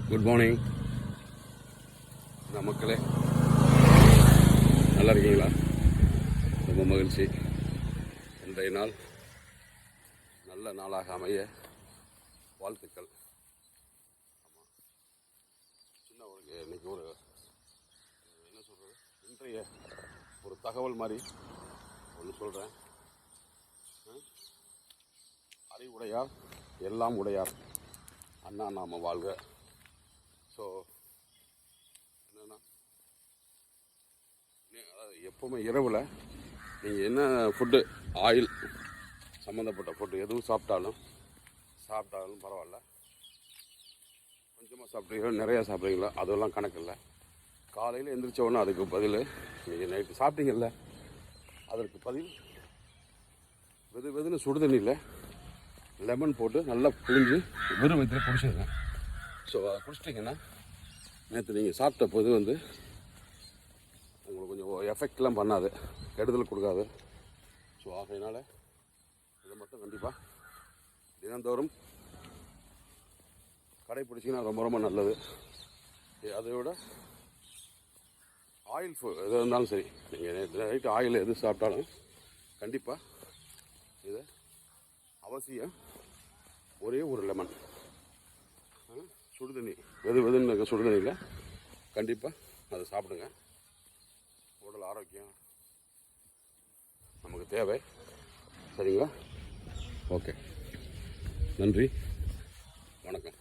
Good morning மக்களே, நல்லா இருக்கீங்களா? ரொம்ப மகிழ்ச்சி. இன்றைய நாள் நல்ல நாளாக அமைய வாழ்த்துக்கள். ஆமாம், சின்ன இன்னைக்கு ஒரு என்ன சொல்கிறது, இன்றைய ஒரு தகவல் மாதிரி ஒன்று சொல்கிறேன். அறிவுடையார் எல்லாம் உடையார், அண்ணா நாம வாழ்க. ஸோ என்னென்னா, அதாவது எப்போவுமே இரவில் நீங்கள் என்ன ஃபுட்டு, ஆயில் சம்மந்தப்பட்ட ஃபுட்டு எதுவும் சாப்பிட்டாலும் பரவாயில்ல, கொஞ்சமாக சாப்பிட்றீங்களோ நிறையா சாப்பிட்றீங்களோ அதெல்லாம் கணக்கு இல்லை. காலையில் எந்திரிச்ச உடனே அதுக்கு பதில், நீங்கள் நைட்டு சாப்பிட்டீங்கல்ல அதற்கு பதில் வெதுன்னு சுடு தண்ணியில் லெமன் போட்டு நல்லா புழிஞ்சு வெறும் வயிற்றில் குடிச்சிடுங்க. ஸோ அதை குடிச்சிட்டிங்கன்னா நேற்று நீங்கள் சாப்பிட்ட போது உங்களுக்கு கொஞ்சம் எஃபெக்ட்லாம் பண்ணாது, கெடுதல் கொடுக்காது. ஸோ ஆகையினால இதை மட்டும் கண்டிப்பாக தினந்தோறும் கடைப்பிடிச்சிங்கன்னா ரொம்ப ரொம்ப நல்லது. அதை விட ஆயில் எது இருந்தாலும் சரி, நீங்கள் நேற்று நைட்டு ஆயில் எது சாப்பிட்டாலும் கண்டிப்பாக இதை அவசியம் ஒரே ஒரு லெமன் சுடுதண்ணி வெதுன்னு சுடுதண்ணியில் கண்டிப்பாக அதை சாப்பிடுங்க. உடல் ஆரோக்கியம் நமக்கு தேவை. சரிங்களா? ஓகே, நன்றி, வணக்கம்.